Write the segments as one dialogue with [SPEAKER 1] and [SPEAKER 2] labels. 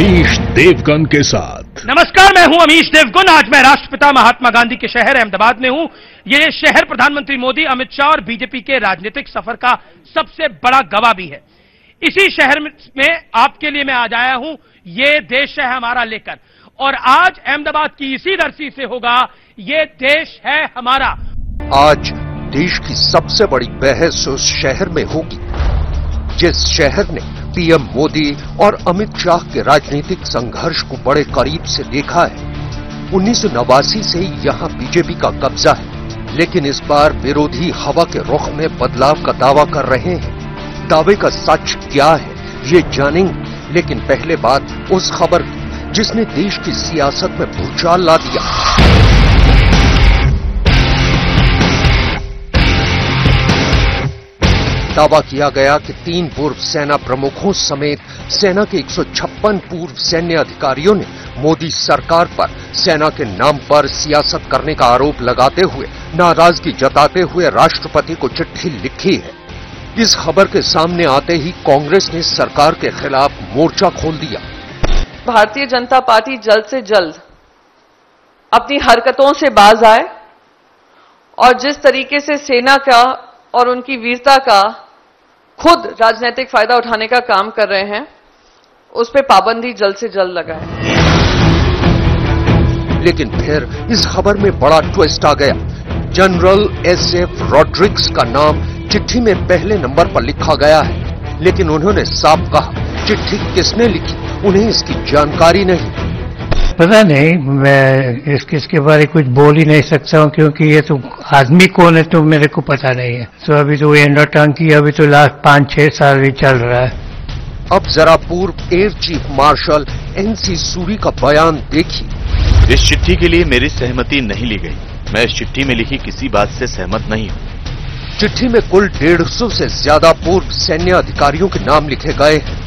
[SPEAKER 1] अमीश देवगन के साथ।
[SPEAKER 2] नमस्कार, मैं हूं अमीश देवगन। आज मैं राष्ट्रपिता महात्मा गांधी के शहर अहमदाबाद में हूं। ये शहर प्रधानमंत्री मोदी, अमित शाह और बीजेपी के राजनीतिक सफर का सबसे बड़ा गवाह भी है। इसी शहर में आपके लिए मैं आज आया हूं, ये देश है हमारा लेकर, और आज अहमदाबाद की इसी धरती से होगा ये देश है हमारा।
[SPEAKER 3] आज देश की सबसे बड़ी बहस उस शहर में होगी जिस शहर ने पीएम मोदी और अमित शाह के राजनीतिक संघर्ष को बड़े करीब से देखा है। 1989 से यहां बीजेपी का कब्जा है, लेकिन इस बार विरोधी हवा के रुख में बदलाव का दावा कर रहे हैं। दावे का सच क्या है ये जानेंगे, लेकिन पहले बात उस खबर की जिसने देश की सियासत में भूचाल ला दिया। दावा किया गया कि 3 पूर्व सेना प्रमुखों समेत सेना के 156 पूर्व सैन्य अधिकारियों ने मोदी सरकार पर सेना के नाम पर सियासत करने का आरोप लगाते हुए नाराजगी जताते हुए राष्ट्रपति को चिट्ठी लिखी है। इस खबर के सामने आते ही कांग्रेस ने सरकार के खिलाफ मोर्चा खोल दिया।
[SPEAKER 4] भारतीय जनता पार्टी जल्द से जल्द अपनी हरकतों से बाज आए और जिस तरीके से सेना का और उनकी वीरता का खुद राजनीतिक फायदा उठाने का काम कर रहे हैं, उस पे पाबंदी जल्द से जल्द लगाए।
[SPEAKER 3] लेकिन फिर इस खबर में बड़ा ट्विस्ट आ गया। जनरल एसएफ रॉड्रिग्स का नाम चिट्ठी में पहले नंबर पर लिखा गया है, लेकिन उन्होंने साफ कहा चिट्ठी किसने लिखी उन्हें इसकी जानकारी नहीं।
[SPEAKER 5] पता नहीं, मैं इसके बारे कुछ बोल ही नहीं सकता हूँ, क्योंकि ये तो आदमी कौन है तो मेरे को पता नहीं है। तो अभी तो एंडरटर्न की अभी तो लास्ट 5-6 साल ही चल रहा है।
[SPEAKER 3] अब जरा पूर्व air chief marshal NC Suri का बयान देखिए।
[SPEAKER 6] इस चिट्ठी के लिए मेरी सहमति नहीं ली गई। मैं इस चिट्ठी में लिखी किसी बात से सहमत नहीं हूँ।
[SPEAKER 3] चिट्ठी में कुल 150 से ज्यादा पूर्व सैन्य अधिकारियों के नाम लिखे गए हैं।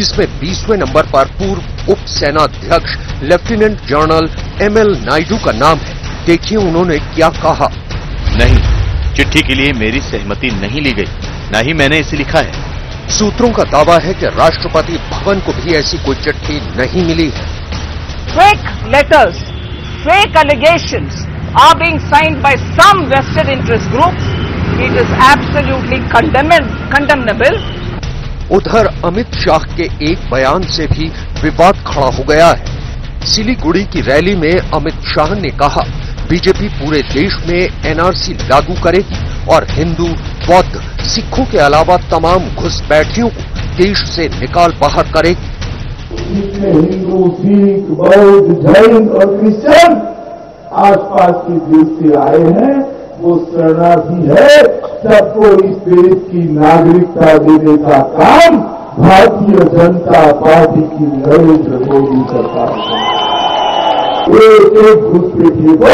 [SPEAKER 3] इसमें 20वें नंबर पर पूर्व उप सेनाध्यक्ष लेफ्टिनेंट जनरल एमएल नायडू का नाम है। देखिए उन्होंने क्या कहा।
[SPEAKER 6] नहीं, चिट्ठी के लिए मेरी सहमति नहीं ली गई, न ही मैंने इसे लिखा है।
[SPEAKER 3] सूत्रों का दावा है कि राष्ट्रपति भवन को भी ऐसी कोई चिट्ठी नहीं मिली है।
[SPEAKER 7] Fake letters, fake allegations are being signed by some vested interest groups. It is absolutely condemnable.
[SPEAKER 3] उधर अमित शाह के एक बयान से भी विवाद खड़ा हो गया है। सिलीगुड़ी की रैली में अमित शाह ने कहा बीजेपी पूरे देश में एनआरसी लागू करेगी और हिंदू, बौद्ध, सिखों के अलावा तमाम घुसपैठियों को देश से निकाल बाहर करेगी।
[SPEAKER 8] हिंदू, सिख, बौद्ध, जैन और क्रिश्चियन आसपास के देश से आए हैं, वो शरणार्थी है। सबको इस देश की नागरिकता देने का काम भारतीय जनता पार्टी की नरेंद्र मोदी सरकार है। एक घुसपैठी को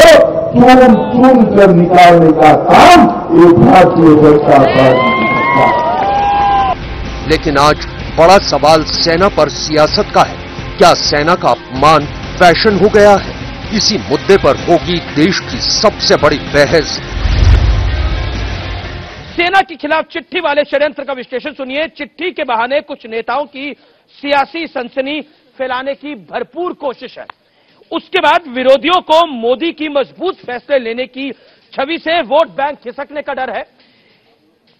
[SPEAKER 8] चुन कर निकालने का काम ये भारतीय जनता पार्टी की सरकार है।
[SPEAKER 3] लेकिन आज बड़ा सवाल सेना पर सियासत का है। क्या सेना का अपमान फैशन हो गया है? इसी मुद्दे पर होगी देश की सबसे बड़ी बहस।
[SPEAKER 2] सेना के खिलाफ चिट्ठी वाले षड्यंत्र का विश्लेषण सुनिए। चिट्ठी के बहाने कुछ नेताओं की सियासी सनसनी फैलाने की भरपूर कोशिश है। उसके बाद विरोधियों को मोदी की मजबूत फैसले लेने की छवि से वोट बैंक खिसकने का डर है।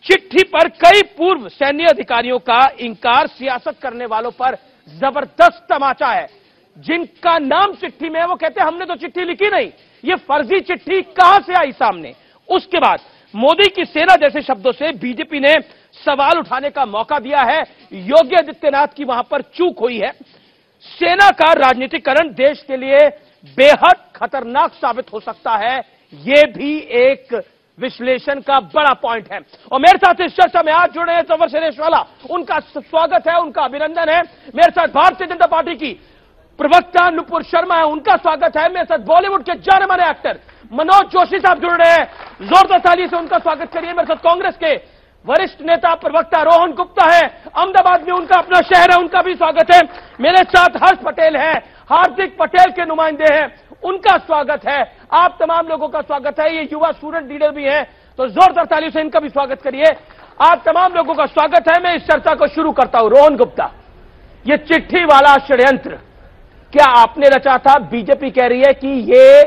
[SPEAKER 2] चिट्ठी पर कई पूर्व सैन्य अधिकारियों का इंकार सियासत करने वालों पर जबरदस्त तमाचा है। जिनका नाम चिट्ठी में है वो कहते हैं हमने तो चिट्ठी लिखी नहीं, ये फर्जी चिट्ठी कहां से आई सामने। उसके बाद मोदी की सेना जैसे शब्दों से बीजेपी ने सवाल उठाने का मौका दिया है। योगी आदित्यनाथ की वहां पर चूक हुई है। सेना का राजनीतिकरण देश के लिए बेहद खतरनाक साबित हो सकता है, यह भी एक विश्लेषण का बड़ा पॉइंट है। और मेरे साथ इस चर्चा में आज जुड़े हैं जफर सिरेशवाला, उनका स्वागत है, उनका अभिनंदन है। मेरे साथ भारतीय जनता पार्टी की प्रवक्ता नुपुर शर्मा है, उनका स्वागत है। मेरे साथ बॉलीवुड के जाने माने एक्टर मनोज जोशी साहब जुड़ रहे हैं, जोरदार ताली से उनका स्वागत करिए। मेरे साथ कांग्रेस के वरिष्ठ नेता प्रवक्ता रोहन गुप्ता है, अहमदाबाद में उनका अपना शहर है, उनका भी स्वागत है। मेरे साथ हर्ष पटेल है, हार्दिक पटेल के नुमाइंदे हैं, उनका स्वागत है। आप तमाम लोगों का स्वागत है। ये युवा स्टूडेंट लीडर भी हैं, तो जोरदार ताली से इनका भी स्वागत करिए। आप तमाम लोगों का स्वागत है। मैं इस चर्चा को शुरू करता हूं। रोहन गुप्ता, ये चिट्ठी वाला षड्यंत्र क्या आपने रचा था? बीजेपी कह रही है कि ये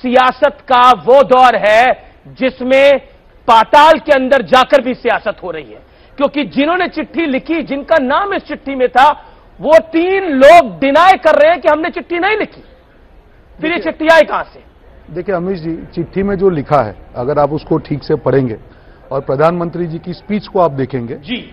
[SPEAKER 2] सियासत का वो दौर है जिसमें पाताल के अंदर जाकर भी सियासत हो रही है, क्योंकि जिन्होंने चिट्ठी लिखी, जिनका नाम इस चिट्ठी में था, वो 3 लोग डिनाई कर रहे हैं कि हमने चिट्ठी नहीं लिखी। फिर ये चिट्ठी आई कहां से?
[SPEAKER 9] देखिए अमित जी, चिट्ठी में जो लिखा है अगर आप उसको ठीक से पढ़ेंगे और प्रधानमंत्री जी की स्पीच को आप देखेंगे
[SPEAKER 2] जी,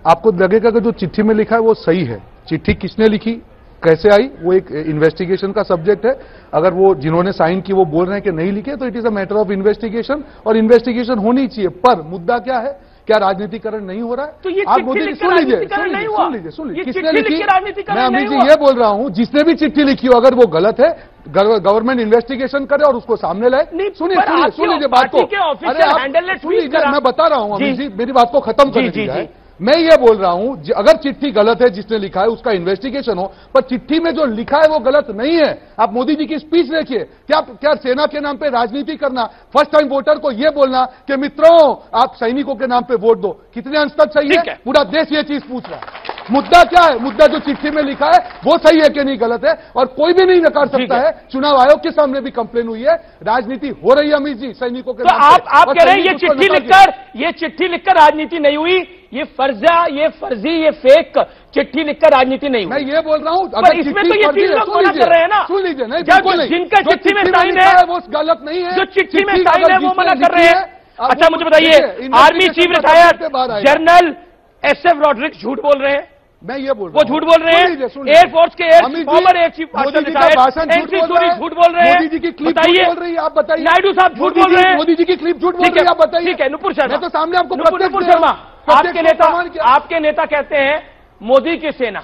[SPEAKER 9] आपको लगेगा कि जो चिट्ठी में लिखा है वो सही है। चिट्ठी किसने लिखी, कैसे आई, वो एक इन्वेस्टिगेशन का सब्जेक्ट है। अगर वो जिन्होंने साइन की वो बोल रहे हैं कि नहीं लिखे तो it is a matter of investigation, और इन्वेस्टिगेशन होनी चाहिए। पर मुद्दा क्या है, क्या राजनीतिकरण नहीं हो रहा है?
[SPEAKER 2] तो ये
[SPEAKER 9] आप मोदी जी सुन लीजिए, किसने लिखी? मैं अमित जी ये बोल रहा हूं, जिसने भी चिट्ठी लिखी हो अगर वो गलत है, गवर्नमेंट इन्वेस्टिगेशन करे और उसको सामने लाए। सुन लीजिए बात को। अरे आप सुन लीजिए, मैं बता रहा हूं अमित जी, मेरी बात को खत्म करने दीजिए। मैं ये बोल रहा हूं, अगर चिट्ठी गलत है, जिसने लिखा है उसका इन्वेस्टिगेशन हो, पर चिट्ठी में जो लिखा है वो गलत नहीं है। आप मोदी जी की स्पीच देखिए, क्या सेना के नाम पे राजनीति करना, फर्स्ट टाइम वोटर को ये बोलना कि मित्रों आप सैनिकों के नाम पे वोट दो, कितने अंश तक सही है? पूरा देश ये चीज पूछ रहा है। मुद्दा क्या है? मुद्दा जो चिट्ठी में लिखा है वो सही है कि नहीं, गलत है, और कोई भी नहीं नकार सकता है। चुनाव आयोग के सामने भी कंप्लेन हुई है, राजनीति हो रही है अमित जी सैनिकों के
[SPEAKER 2] नाम पे। आप कह रहे हैं ये चिट्ठी लिखकर राजनीति नहीं हुई, ये फर्जी, ये फेक चिट्ठी लिखकर राजनीति नहीं हुई।
[SPEAKER 9] मैं ये बोल रहा हूं,
[SPEAKER 2] अगर इसमें तो ये 3 लोग मना कर रहे हैं ना।
[SPEAKER 9] सुन लीजिए, नहीं बिल्कुल नहीं,
[SPEAKER 2] जिनका चिट्ठी में साइन है
[SPEAKER 9] वो गलत नहीं है,
[SPEAKER 2] जो चिट्ठी में साइन है वो मना कर रहे हैं। अच्छा मुझे बताइए, army chief retired general SF Rodrigues झूठ बोल रहे हैं?
[SPEAKER 9] मैं ये बोल रहा हूं,
[SPEAKER 2] वो झूठ बोल रहे हैं। एयरफोर्स के farmer air chief marshal retired NC Suri झूठ बोल रहे हैं।
[SPEAKER 9] मोदी जी की क्लिप झूठ बोल रही है, आप बताइए।
[SPEAKER 2] नायडू साहब झूठ बोल रहे हैं।
[SPEAKER 9] मोदी जी की क्लिप झूठ बोल रही है, आप बताइए।
[SPEAKER 2] ठीक है, नुपुर शर्मा,
[SPEAKER 9] मैं तो सामने आपको
[SPEAKER 2] नुपुर शर्मा, आपके नेता कहते हैं मोदी की सेना।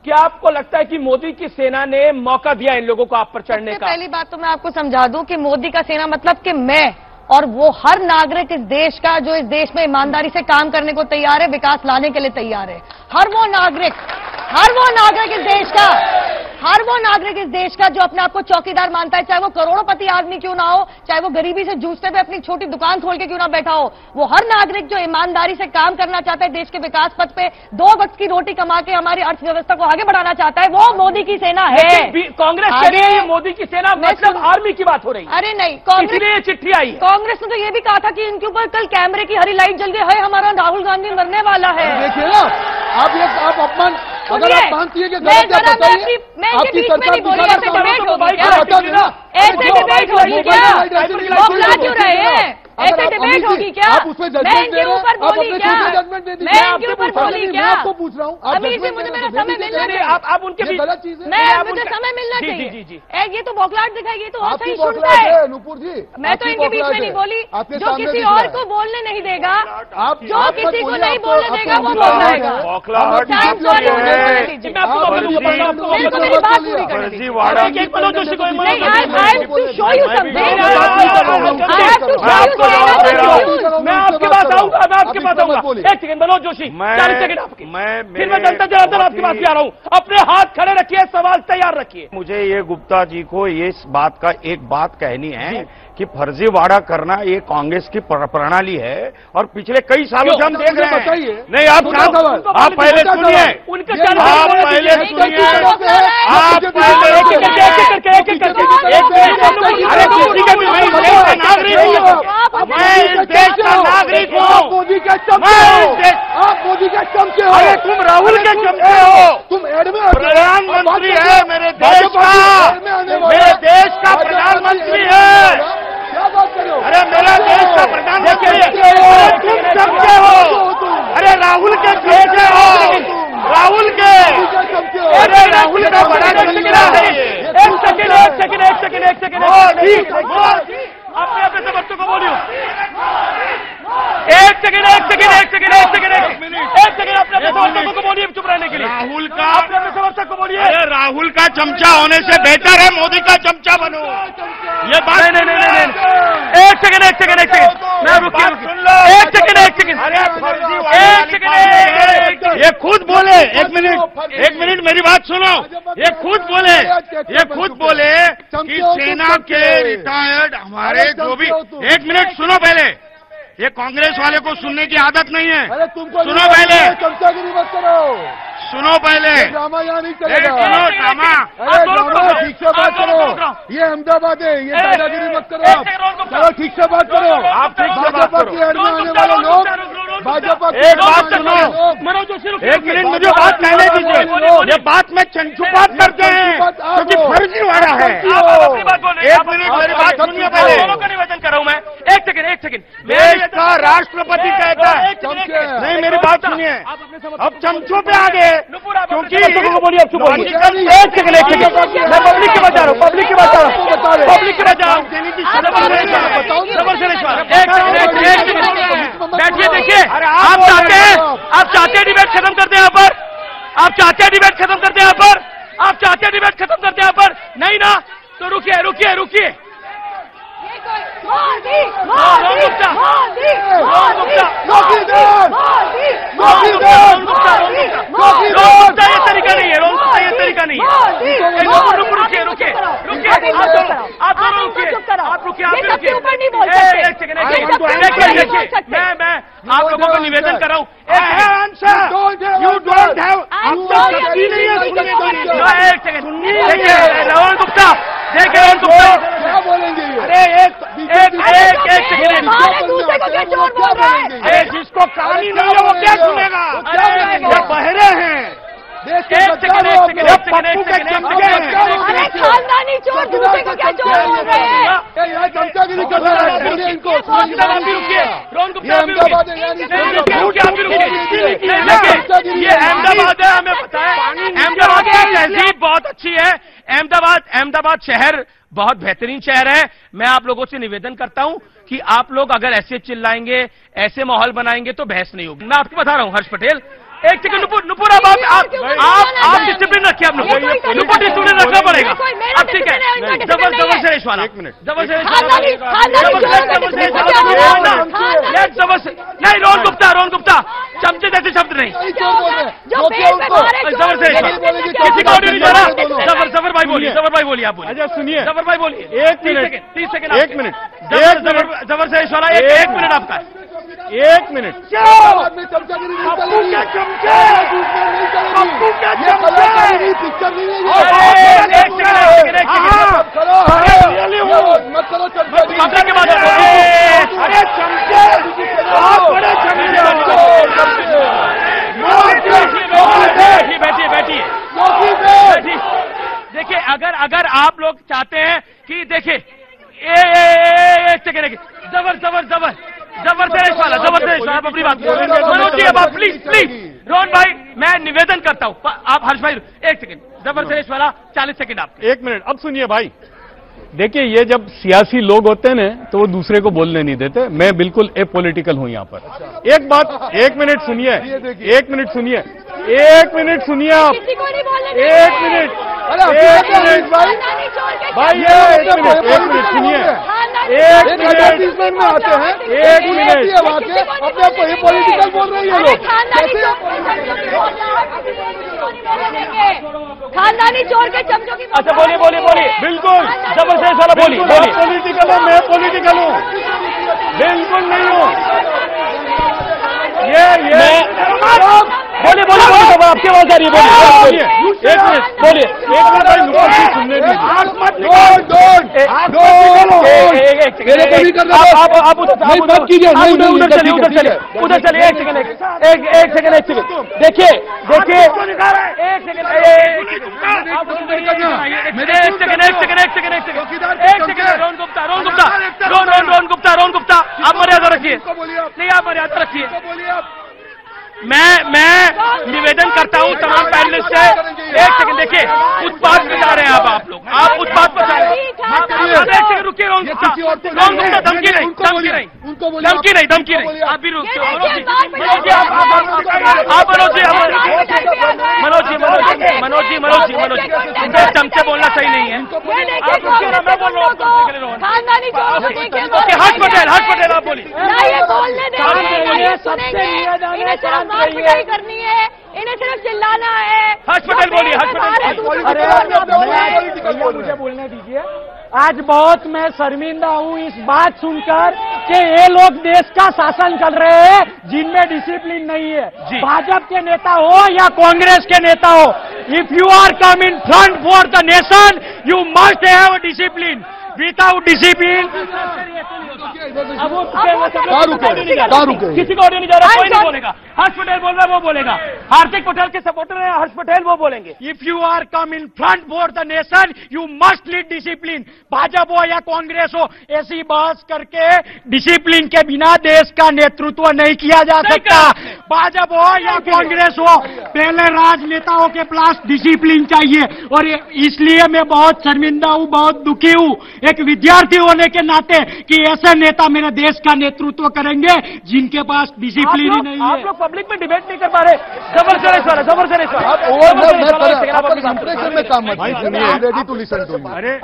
[SPEAKER 2] क्या आपको लगता है कि मोदी की सेना ने मौका दिया इन लोगों को आप पर चढ़ने का?
[SPEAKER 10] पहली बात तो मैं आपको समझा दूं कि मोदी का सेना मतलब कि मैं और वो हर नागरिक इस देश का जो इस देश में ईमानदारी से काम करने को तैयार है, विकास लाने के लिए तैयार है। हर वो नागरिक इस देश का जो अपने आप को चौकीदार मानता है, चाहे वो करोड़पति आदमी क्यों ना हो, चाहे वो गरीबी से जूझते हुए अपनी छोटी दुकान खोल के क्यों ना बैठा हो, वो हर नागरिक जो ईमानदारी से काम करना चाहता है, देश के विकास पथ पे 2 वक्त की रोटी कमा के हमारी अर्थव्यवस्था को आगे बढ़ाना चाहता है, वो मोदी की सेना है।
[SPEAKER 2] कांग्रेस कह रही है मोदी की सेना मतलब आर्मी की बात हो रही है।
[SPEAKER 10] अरे नहीं, कांग्रेस
[SPEAKER 2] चिट्ठी आई है।
[SPEAKER 10] कांग्रेस ने तो ये भी कहा था कि इनके ऊपर कल कैमरे की हरी लाइट जल गई है, हमारा राहुल गांधी मरने वाला है।
[SPEAKER 9] देखिए ना, आप अपमान, अगर आप मानती है कि गलत है बताइए। आपकी सरकार
[SPEAKER 10] ऐसे डिबेट होगी क्या? ऐसे डिबेट होगी क्या? बौखला क्यों रहे हैं? ऐसे डिबेट होगी क्या? मैं इनके ऊपर बोली क्या? मैं इनके ऊपर बोली क्या?
[SPEAKER 9] आपको पूछ रहा हूँ,
[SPEAKER 10] अभी से मुझे मेरा समय मिलना चाहिए।
[SPEAKER 2] आप उनके बीच
[SPEAKER 9] गलत चीज है,
[SPEAKER 10] मुझे समय मिलना चाहिए।
[SPEAKER 2] जी।
[SPEAKER 10] ये तो बौखलाहट दिखाएगी, तो और सही सुनता है
[SPEAKER 9] नुपुर जी।
[SPEAKER 10] मैं तो इनके बीच में नहीं बोली, जो किसी और को बोलने नहीं देगा, जो किसी को नहीं बोलने देगा वो बौखलाएगा। मेरी बात पूरी करें।
[SPEAKER 2] मैं आपके पास आऊंगा, एक सेकंड मनोज जोशी, 40 सेकंड आपके, फिर मैं जनता जनार्दन आपके पास भी आ रहा हूं। अपने हाथ खड़े रखिए, सवाल तैयार रखिए।
[SPEAKER 11] मुझे ये गुप्ता जी को ये बात का एक बात कहनी है कि फर्जीवाड़ा करना ये कांग्रेस की प्रणाली है, और पिछले कई सालों से हम देख रहे हैं। नहीं, आप पहले सुनिए, मैं इस देश का नागरिक हूँ।
[SPEAKER 9] मोदी के चमचे हो, आप मोदी के चमचे हो।
[SPEAKER 11] अरे तुम राहुल के चमचे हो,
[SPEAKER 9] तुम एड में
[SPEAKER 11] प्रधानमंत्री है मेरे देश का प्रधानमंत्री है।
[SPEAKER 9] क्या बात कर रहे हो?
[SPEAKER 11] अरे मेरा देश का प्रधानमंत्री है, तुम चमचे हो। अरे राहुल के चमचे हो, राहुल के। अरे राहुल का बड़ा चमचा है।
[SPEAKER 2] एक सेकंड अपने अपने बच्चों को बोलियो। एक सेकंड अपने समर्थकों को बोलिए चुप रहने के लिए।
[SPEAKER 11] राहुल का
[SPEAKER 2] अपने समर्थक को बोलिए।
[SPEAKER 11] अरे राहुल का चमचा होने से बेहतर है मोदी का चमचा बनो। ये बात
[SPEAKER 2] नहीं। एक सेकंड मैं रुकिए,
[SPEAKER 11] सुन लो। एक सेकंड अरे ये खुद बोले, एक मिनट मेरी बात सुनो। ये खुद बोले कि सेना के रिटायर्ड हमारे जो भी, एक मिनट सुनो पहले, ये कांग्रेस वाले को सुनने की आदत नहीं है।
[SPEAKER 9] अरे तुमको
[SPEAKER 11] सुनो पहले,
[SPEAKER 9] चमचागिरी मत करो।
[SPEAKER 11] सुनो पहले,
[SPEAKER 9] ड्रामा यहाँ नहीं चलेगा।
[SPEAKER 11] सुनो ड्रामा,
[SPEAKER 9] अरे ड्रामा ठीक से बात करो। ये अहमदाबाद है, ये दादागिरी मत करो। चलो ठीक से बात करो।
[SPEAKER 11] आप ठीक से बात
[SPEAKER 9] भाजपा
[SPEAKER 11] करो।
[SPEAKER 9] की एड में आने वाले लोग, भाजपा की
[SPEAKER 11] एक बात सुनो, एक मिनट मुझे बात कहने दीजिए। ये बात में चंचुपात करते हैं क्योंकि फर्जीवाड़ा है। एक मिनट मेरी बात सुनिए पहले।
[SPEAKER 2] दोनों का निवेदन कर रहा हूं मैं। एक सेकंड
[SPEAKER 11] देश का राष्ट्रपति कहता है, नहीं मेरी बात सुनिए, अब चमचों पे आ गए क्योंकि
[SPEAKER 2] बोलिए, अब चुप बोलिए। एक सेकंड मैं पब्लिक के बचा रहा हूँ, पब्लिक के बचा रहा हूँ, पब्लिक के बचा रहा हूँ। बैठिए, देखिए आप चाहते हैं डिबेट खत्म कर दें यहाँ पर, आप चाहते हैं डिबेट खत्म कर दें यहाँ पर, आप चाहते हैं डिबेट खत्म कर दें यहाँ पर, नहीं ना, तो रुकिए रुकिए रुकिए। ये तरीका नहीं है, ये तरीका नहीं है। रुकिए रुकिए रुकिए, आप रुकिए, एक सेकंड, मैं आप लोगों को निवेदन कर रहा हूँ। यू डोंट हैव, एक सेकंड, देखिए रोहन गुप्ता, देखिए रोहन गुप्ता,
[SPEAKER 9] क्या बोलेंगे?
[SPEAKER 2] अरे एक सेकंड,
[SPEAKER 11] जिसको कहानी नहीं है वो क्या सुनेगा? ये बहरे हैं।
[SPEAKER 2] एक सेकंड,
[SPEAKER 10] अरे खानदानी चोर दूसरे को क्या चोर बोल रहे हैं?
[SPEAKER 9] यहाँ चमचागिरी कर रहा है, बोलिए इनको।
[SPEAKER 2] रोहन गुप्ता ये अहमदाबाद है, हमें पता है अहमदाबाद की तहजीब बहुत अच्छी है। अहमदाबाद शहर बहुत बेहतरीन शहर है। मैं आप लोगों से निवेदन करता हूं कि आप लोग अगर ऐसे चिल्लाएंगे, ऐसे माहौल बनाएंगे तो बहस नहीं होगी। मैं आपको बता रहा हूं हर्ष पटेल, एक सेकंड नुपुर, आप डिसिप्लिन रखिए, आप नुपुर डिसिप्लिन रखना पड़ेगा। अब ठीक है, जबर से रेशवाला, एक मिनट, जबर से नहीं, रोहन गुप्ता चमचे जैसे शब्द नहीं, जबर से किसी को ऑडियो नहीं जा रहा। जबर भाई बोलिए, आप बोलिए। अच्छा सुनिए, जबर भाई बोलिए, 30 सेकंड, 1 मिनट, जबर से रेशवाला, 1 मिनट आपका, 1 मिनट।
[SPEAKER 9] चमचागिरी नहीं चलेगी, पप्पू के चमचे पिक्चर नहीं है। मत करो चमचे
[SPEAKER 2] के बाद,
[SPEAKER 11] अरे चमचे, आप बड़े
[SPEAKER 2] बैठिए। देखिए अगर आप लोग चाहते हैं कि देखिए एक सेकंड, जबर से रेशवाला, अपनी बात मनोज जी, अब आप प्लीज रोहन भाई, मैं निवेदन करता हूं, आप हर्ष भाई एक सेकंड, जबर से रेशवाला 40 सेकंड आप।
[SPEAKER 12] 1 मिनट, अब सुनिए भाई, देखिए ये जब सियासी लोग होते हैं ना तो वो दूसरे को बोलने नहीं देते। मैं बिल्कुल एपॉलिटिकल हूं यहाँ पर। एक बात, 1 मिनट सुनिए, 1 मिनट सुनिए, 1 मिनट सुनिए आप, 1 मिनट, भाई ये 1 मिनट सुनिए, 1 मिनट में आते हैं, 1 मिनट,
[SPEAKER 9] अपने पॉलिटिकल बोल रहे हैं लोग,
[SPEAKER 10] खानदानी चोर के चमचों की।
[SPEAKER 2] अच्छा बोलिए, बिल्कुल जबर से रेशवाला बोलिए।
[SPEAKER 12] पॉलिटिकल हूँ, मैं पॉलिटिकल हूँ, बिल्कुल नहीं हूँ।
[SPEAKER 2] बोलिए, आपकी आवाज आ रही है, बोलिए। 1 मिनट, बोलिए, 1 मिनट भाई, नुपुर जी सुनने दीजिए। उधर चलिए, एक सेकंड, देखिए, रोहन गुप्ता आप मर्यादा रखिए, नहीं आप मर्यादा रखिए। मैं निवेदन करता हूं तमाम पैनलिस्ट से, एक सेकंड, देखिए उत्पाद पे जा रहे हैं आप लोग, आप उत्पाद पर जा रहे हैं। एक सेकंड रुकिए, रोहन गुप्ता धमकी नहीं, आप भी रुकिए। मनोज जी, चमचे बोलना सही नहीं है। हर्ष पटेल आप बोलिए।
[SPEAKER 10] मार पिटाई करनी है, इन्हें सिर्फ चिल्लाना है।
[SPEAKER 2] हर्ष पटेल बोलिए,
[SPEAKER 12] मुझे बोलने दीजिए।
[SPEAKER 13] आज बहुत मैं शर्मिंदा हूं इस बात सुनकर कि ये लोग देश का शासन कर रहे हैं जिनमें डिसिप्लिन नहीं है। भाजपा के नेता हो या कांग्रेस के नेता हो, if you are come in front for the nation you must have discipline. Without discipline किसी को ऑडियो नहीं जा रहा, कोई नहीं बोलेगा। हर्ष पटेल बोल रहा है, वो बोलेगा। हार्दिक पटेल के सपोर्टर है हर्ष पटेल, वो बोलेंगे। If you are come in front for the nation you must lead discipline. Bhajpa हो या कांग्रेस हो, ऐसी बहस करके डिसिप्लिन के बिना देश का नेतृत्व नहीं किया जा सकता। भाजपा हो या कांग्रेस हो, पहले राजनेताओं के पास डिसिप्लिन चाहिए। और इसलिए मैं बहुत शर्मिंदा हूं, बहुत दुखी हूं एक विद्यार्थी होने के नाते कि ऐसे नेता मेरे देश का नेतृत्व करेंगे जिनके पास डिसिप्लिन ही नहीं है। आप लोग पब्लिक में डिबेट नहीं कर पा रहे। जबर से रेस वाला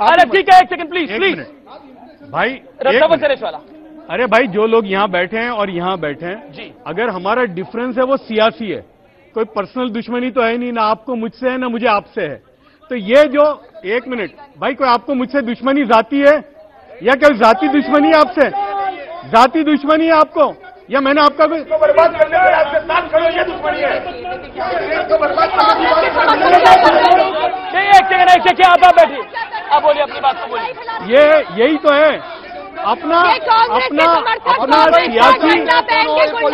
[SPEAKER 13] अरे ठीक है, एक सेकंड प्लीज
[SPEAKER 12] भाई।
[SPEAKER 13] जबर से रेस वाला।
[SPEAKER 12] अरे भाई, जो लोग यहाँ बैठे हैं और यहाँ बैठे हैं, अगर हमारा डिफरेंस है वो सियासी है, कोई पर्सनल दुश्मनी तो है नहीं, ना आपको मुझसे है ना मुझे आपसे है। तो ये जो एक मिनट भाई, कोई आपको मुझसे दुश्मनी जाती है या कोई जाति दुश्मनी है आपसे? जाति दुश्मनी है आपको या मैंने आपका कोई बर्बाद करने में आपके साथ खड़े होकर दुश्मनी है?
[SPEAKER 13] एक सेकंड आप बैठिए, आप बोलिए अपनी बात को बोलिए।
[SPEAKER 12] ये यही तो है अपना सियासी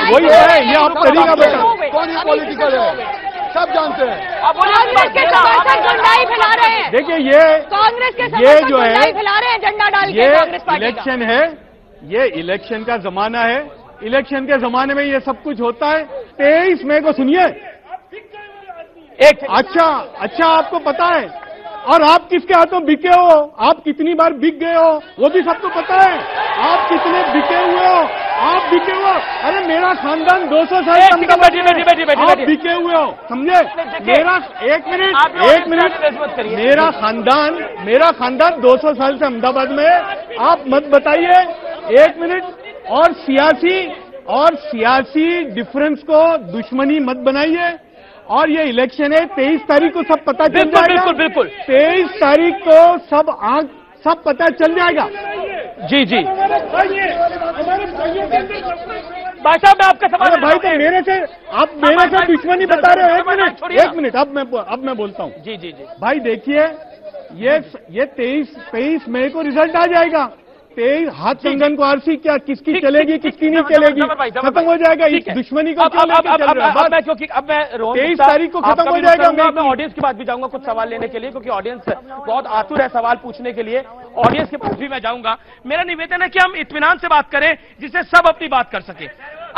[SPEAKER 12] वही है। ये आप तरीका बताओ,
[SPEAKER 9] कौन ये पॉलिटिकल है, सब जानते हैं।
[SPEAKER 10] कांग्रेस के समर्थक झंडा फैला रहे हैं।
[SPEAKER 12] देखिए ये
[SPEAKER 10] कांग्रेस के समर्थक
[SPEAKER 12] जो है
[SPEAKER 10] फैला रहे हैं झंडा डाल के।
[SPEAKER 12] ये
[SPEAKER 10] कांग्रेस पार्टी
[SPEAKER 12] इलेक्शन है, ये इलेक्शन का जमाना है। इलेक्शन के जमाने में ये सब कुछ होता है। 23 मई को सुनिए। अच्छा आपको पता है, और आप किसके हाथों बिके हो, आप कितनी बार बिक गए हो वो भी सबको पता है। आप कितने बिके हुए हो, आप बिके हुए हो। अरे मेरा खानदान 200 साल आप बिके हुए हो, समझे? मेरा एक मिनट मेरा खानदान 200 साल से अहमदाबाद में है। आप मत बताइए, एक मिनट। और सियासी डिफरेंस को दुश्मनी मत बनाइए। और ये इलेक्शन है, 23 तारीख को सब पता चल जाएगा। बिल्कुल 23 तारीख को सब पता चल जाएगा।
[SPEAKER 13] जी भाई साहब, मैं आपका सवाल
[SPEAKER 12] भाई, तो मेरे से दुश्मनी बता रहे हो। एक मिनट अब मैं बोलता हूँ।
[SPEAKER 13] जी
[SPEAKER 12] भाई देखिए, ये 23 मई को रिजल्ट आ जाएगा। 23 हाथ कंगन को आरसी क्या किसकी चलेगी किसकी नहीं चलेगी खत्म हो जाएगा। इस दुश्मनी को क्यों लेके चल रहे हैं?
[SPEAKER 13] क्योंकि अब मैं
[SPEAKER 12] 23 तारीख को खत्म हो जाएगा।
[SPEAKER 13] मैं ऑडियंस के पास भी जाऊंगा कुछ सवाल लेने के लिए, क्योंकि ऑडियंस बहुत आतुर है सवाल पूछने के लिए। ऑडियंस के पास भी मैं जाऊंगा। मेरा निवेदन है कि हम इत्मीनान से बात करें जिससे सब अपनी बात कर सके।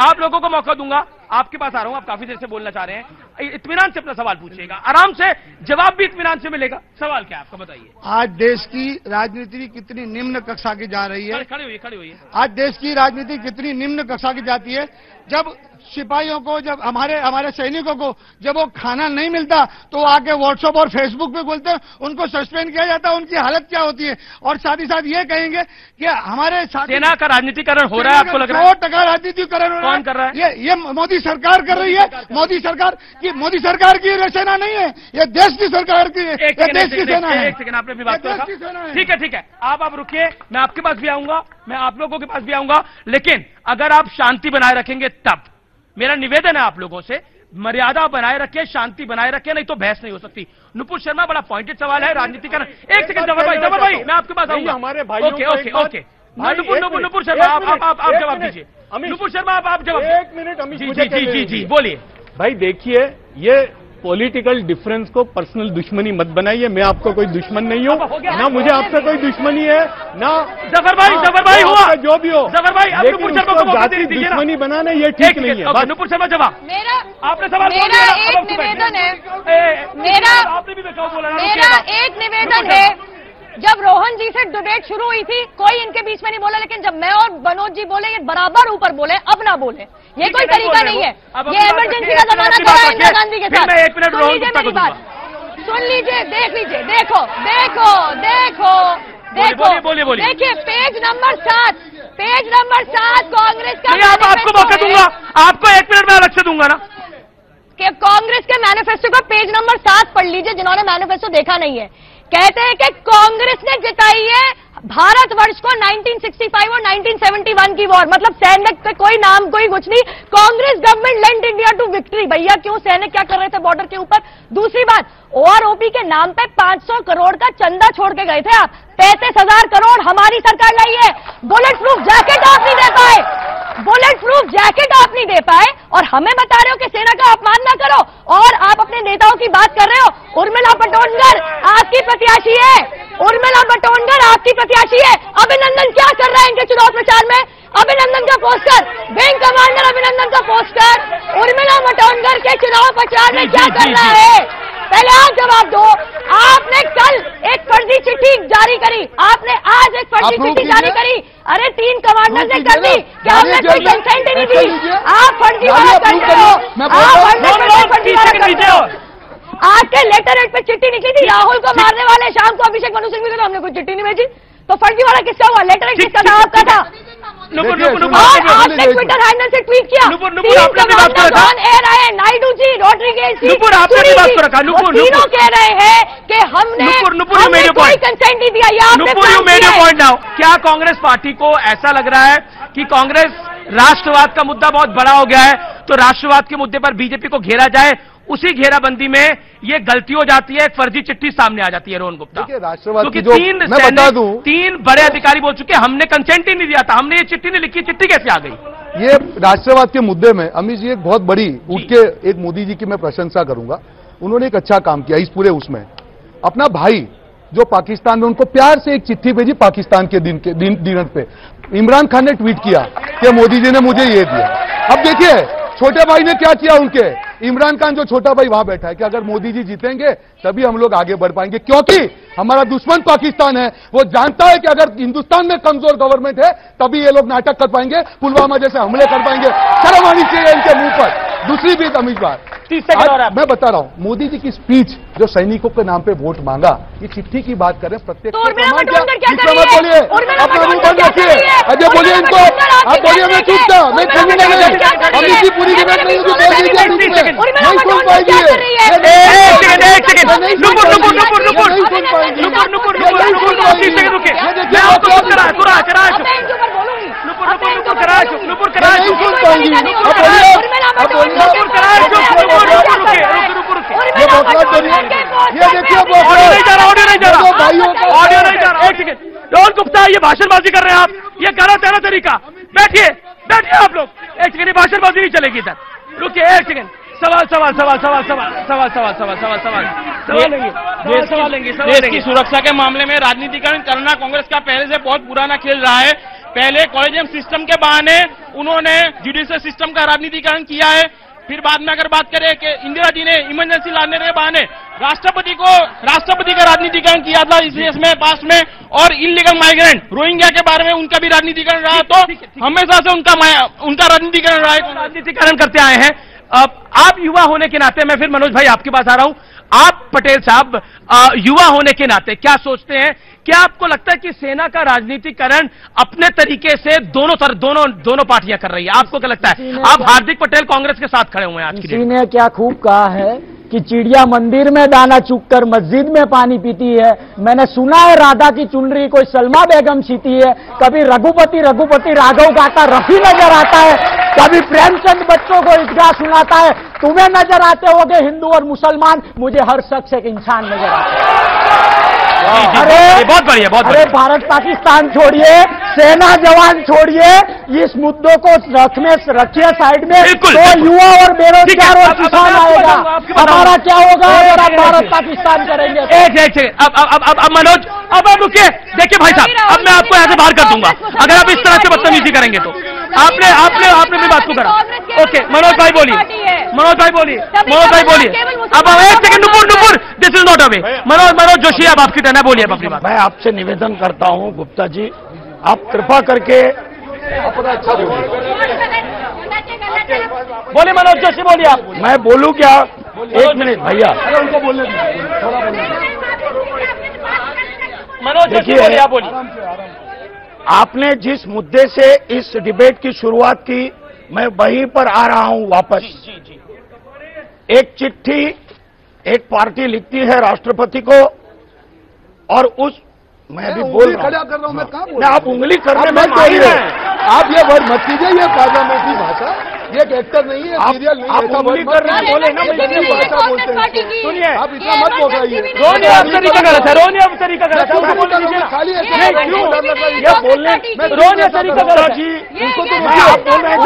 [SPEAKER 13] आप लोगों को मौका दूंगा, आपके पास आ रहा हूं, आप काफी देर से बोलना चाह रहे हैं। इत्मीनान से अपना सवाल पूछिएगा, आराम से, जवाब भी इत्मीनान से मिलेगा। सवाल क्या है आपका, बताइए।
[SPEAKER 14] आज देश की राजनीति कितनी निम्न कक्षा की जा रही है।
[SPEAKER 13] खड़े होइए।
[SPEAKER 14] आज देश की राजनीति कितनी निम्न कक्षा की जाती है। जब सिपाहियों को, जब हमारे सैनिकों को जब वो खाना नहीं मिलता तो आके व्हाट्सएप और फेसबुक पे बोलते हैं, उनको सस्पेंड किया जाता है। उनकी हालत क्या होती है। और साथ ही साथ ये कहेंगे कि हमारे
[SPEAKER 13] सेना का राजनीतिकरण हो रहा है, आपको लग रहा है?
[SPEAKER 14] 100% राजनीतिकरण हो रहा है।
[SPEAKER 13] कौन कर रहा है?
[SPEAKER 14] ये मोदी सरकार कर रही है। मोदी सरकार की सेना नहीं है, ये देश की सरकार की, देश की सेना है।
[SPEAKER 13] एक सेकंड, आपने भी बात करा। ठीक है, आप रुकिए, मैं आपके पास भी आऊंगा, मैं आप लोगों के पास भी आऊंगा। लेकिन अगर आप शांति बनाए रखेंगे तब। मेरा निवेदन है आप लोगों से, मर्यादा बनाए रखें, शांति बनाए रखें, नहीं तो बहस नहीं हो सकती। नुपुर शर्मा, बड़ा पॉइंटेड सवाल है राजनीतिकरण। एक सेकंड जबर भाई, मैं आपके पास आऊंगा।
[SPEAKER 12] हमारे भाई
[SPEAKER 13] ओके। नुपुर शर्मा, आप जवाब दीजिए। नुपुर शर्मा, आप जवाब।
[SPEAKER 12] एक मिनट।
[SPEAKER 13] जी बोलिए।
[SPEAKER 12] भाई देखिए, ये पॉलिटिकल डिफरेंस को पर्सनल दुश्मनी मत बनाइए। मैं आपको कोई दुश्मन नहीं हूँ, ना मुझे आपसे कोई दुश्मनी है, ना
[SPEAKER 13] जफर भाई हुआ
[SPEAKER 12] जो भी हो।
[SPEAKER 13] जफर भाई, आप नुपुर शर्मा को
[SPEAKER 12] जाति दुश्मनी बनाना ये ठीक नहीं है।
[SPEAKER 13] नुपुर शर्मा जवाब।
[SPEAKER 10] आपने सवाल मेरा एक निवेदन है, जब रोहन जी से डिबेट शुरू हुई थी कोई इनके बीच में नहीं बोला, लेकिन जब मैं और मनोज जी बोले ये बराबर ऊपर बोले, अब ना बोले। ये कोई तरीका नहीं है। ये इमरजेंसी का जमाना चला है इंदिरा गांधी के साथ। सुन लीजिए मेरी बात, सुन लीजिए, देख लीजिए, देखो। देखिए पेज नंबर 7 कांग्रेस का।
[SPEAKER 13] आपको मौका दूंगा, आपको 1 मिनट में अलग से दूंगा ना।
[SPEAKER 10] कि कांग्रेस के मैनिफेस्टो का पेज नंबर 7 पढ़ लीजिए, जिन्होंने मैनिफेस्टो देखा नहीं है। कहते हैं कि कांग्रेस ने जिताई है भारतवर्ष को 1965 और 1971 की वॉर, मतलब सैनिक का कोई नाम कोई कुछ नहीं, Congress government lend India to victory. भैया क्यों सैनिक क्या कर रहे थे बॉर्डर के ऊपर? दूसरी बात, ओआरओपी के नाम पे 500 करोड़ का चंदा छोड़ के गए थे आप, 35,000 करोड़ हमारी सरकार लाई है। बुलेट प्रूफ जैकेट आप नहीं दे पाए, बुलेट प्रूफ जैकेट आप नहीं दे पाए, और हमें बता रहे हो कि सेना का अपमान ना करो, और आप अपने नेताओं की बात कर रहे हो। उर्मिला बटोनगर आपकी प्रत्याशी है, उर्मिला बटोनगर आपकी प्रत्याशी है। अभिनंदन क्या कर रहे हैं इनके चुनाव प्रचार में? अभिनंदन का पोस्टर, विंग कमांडर अभिनंदन का पोस्टर उर्मिला बटोनगर के चुनाव प्रचार में क्या कर रहा है? पहले आप जवाब दो। आपने कल एक फर्जी चिट्ठी जारी करी, आपने आज एक फर्जी चिट्ठी जारी करी। अरे 3 कमांडर ने कर दी, क्या हमने कोई कंसेंट ही नहीं दी? आप फर्जीवाड़ा करते हो, आप फर्जीवाड़ा हो। आपके लेटर हेड पे चिट्ठी निकली थी, राहुल को मारने वाले शाम को अभिषेक मनु सिंह भी को हमने कोई चिट्ठी नहीं भेजी, तो फर्जीवाड़ा किसका हुआ? लेटर हेड किसका था? आपका था। आपने ट्विटर हैंडल से ट्वीट किया, एयर आए नायडू जी, रोड्रिगेज जी, तीनों कह रहे हैं कि हमने कोई कंसेंट नहीं दिया।
[SPEAKER 2] क्या कांग्रेस पार्टी को ऐसा लग रहा है कि कांग्रेस राष्ट्रवाद का मुद्दा बहुत बड़ा हो गया है, तो राष्ट्रवाद के मुद्दे पर बीजेपी को घेरा जाए, उसी घेराबंदी में ये गलती हो जाती है, एक फर्जी चिट्ठी सामने आ जाती है? रोहन गुप्ता, क्योंकि तीन बड़े अधिकारी बोल चुके हमने कंसेंट ही नहीं दिया था, हमने ये चिट्ठी नहीं लिखी, चिट्ठी कैसे आ गई?
[SPEAKER 9] ये राष्ट्रवाद के मुद्दे में अमित जी एक बहुत बड़ी उठ के एक मोदी जी की मैं प्रशंसा करूंगा। उन्होंने एक अच्छा काम किया इस पूरे उसमें। अपना भाई जो पाकिस्तान में, उनको प्यार से एक चिट्ठी भेजी पाकिस्तान के दिन पे। इमरान खान ने ट्वीट किया कि मोदी जी ने मुझे ये दिया। अब देखिए छोटे भाई ने क्या किया, उनके इमरान खान जो छोटा भाई वहां बैठा है कि अगर मोदी जी जीतेंगे तभी हम लोग आगे बढ़ पाएंगे, क्योंकि हमारा दुश्मन पाकिस्तान है। वो जानता है कि अगर हिंदुस्तान में कमजोर गवर्नमेंट है तभी ये लोग नाटक कर पाएंगे, पुलवामा जैसे हमले कर पाएंगे। शर्म आनी चाहिए इनके मुंह पर। दूसरी भी अमित बात, मैं बता रहा हूं, मोदी जी की स्पीच जो सैनिकों के नाम पे वोट मांगा, ये चिट्ठी की बात करें, प्रत्येक बोलिए, अपना मुंह बंद रखिए। अजय बोलिए इनको, आप बोलिए, मैं चुप था, मैं सुनूंगा नहीं। अमित जी पूरी डिबेट नहीं होगी, बोल दीजिए, नहीं सुन पाएंगे।
[SPEAKER 2] रोहन गुप्ता, ये भाषणबाजी कर रहे हैं आप, ये गलत है ना तरीका। बैठिए बैठिए आप लोग, एक सेकंड, भाषणबाजी नहीं चलेगी इधर। रुकिए एक सेकंड, सवाल लेंगे।
[SPEAKER 13] देश की सुरक्षा के मामले में राजनीतिकरण करना कांग्रेस का पहले से बहुत पुराना खेल रहा है। पहले कॉलेजियम सिस्टम के बहाने उन्होंने जुडिशियल सिस्टम का राजनीतिकरण किया है, फिर बाद में अगर बात करें कि इंदिरा जी ने इमरजेंसी लाने के बहाने राष्ट्रपति का राजनीतिकरण किया था इस देश में पास में, और इलीगल माइग्रेंट रोहिंग्या के बारे में उनका भी राजनीतिकरण रहा, तो हमेशा से उनका राजनीतिकरण रहा है,
[SPEAKER 2] राजनीतिकरण करते आए हैं। आप युवा होने के नाते, मैं फिर मनोज भाई आपके पास आ रहा हूं, आप पटेल साहब युवा होने के नाते क्या सोचते हैं? क्या आपको लगता है कि सेना का राजनीतिकरण अपने तरीके से दोनों पार्टियां कर रही है? आपको क्या लगता है? आप हार्दिक पटेल कांग्रेस के साथ खड़े हुए हैं आज की डेट में।
[SPEAKER 15] किसी ने क्या खूब कहा है कि चिड़िया मंदिर में दाना चुगकर मस्जिद में पानी पीती है। मैंने सुना है राधा की चुनरी कोई सलमा बेगम सीती है, कभी रघुपति राघव गाता रफी नजर आता है, कभी प्रेमचंद बच्चों को ईदगाह सुनाता है। तुम्हें नजर आते होगे हिंदू और मुसलमान, मुझे हर शख्स एक इंसान नजर आता है।
[SPEAKER 2] बहुत बढ़िया, बहुत बढ़िया।
[SPEAKER 15] भारत पाकिस्तान छोड़िए, सेना जवान छोड़िए, इस मुद्दों को रखिए साइड में, तो युवा और बेरोजगार और किसान आएगा। हमारा क्या होगा अगर आप भारत पाकिस्तान करेंगे?
[SPEAKER 2] अब मनोज, अब आप रुकिए, देखिए भाई साहब, अब मैं आपको यहाँ से बाहर कर दूंगा अगर आप इस तरह से बदतमीजी करेंगे तो। आपने भी बात को करा। ओके, मनोज भाई बोलिए। अब एक second, Nupur, this is not a way. Manoj Joshi, अब आपकी टर्न है, बोलिए अपनी बात।
[SPEAKER 11] मैं आपसे निवेदन करता हूं गुप्ता जी, आप कृपा करके अपना अच्छा
[SPEAKER 2] बोलिए। मनोज जोशी बोलिए आप।
[SPEAKER 11] मैं बोलूं क्या? एक मिनट भैया,
[SPEAKER 9] उनको बोलने दीजिए, थोड़ा बोलने दीजिए।
[SPEAKER 2] मनोज जोशी बोलिए, आप बोलिए।
[SPEAKER 11] आपने जिस मुद्दे से इस डिबेट की शुरुआत की, मैं वहीं पर आ रहा हूं वापस।
[SPEAKER 2] जी।
[SPEAKER 11] एक चिट्ठी एक पार्टी लिखती है राष्ट्रपति को और उस मैं अभी बोल
[SPEAKER 9] खड़ा कर रहा हूं, मैं कहां बोल
[SPEAKER 11] रहा हूं? आप उंगली करने में माहिर हैं।
[SPEAKER 9] आप ये वर्ड मत कीजिए, ये पार्लियामेंट्री भाषा, ये एक एक्टर नहीं है, सीरियल नहीं है।
[SPEAKER 11] आप उंगली करने में बोले ना,
[SPEAKER 9] भाषा बोलते हैं।
[SPEAKER 11] सुनिए,
[SPEAKER 9] आप इतना मत बोलिए।
[SPEAKER 2] रोनी अब तरीका गलत है, रोनी अब तरीका गलत है,
[SPEAKER 9] खाली
[SPEAKER 2] ये बोलने रोनी तरीका गलत है।
[SPEAKER 9] उनको तो आप बोल रहे हैं,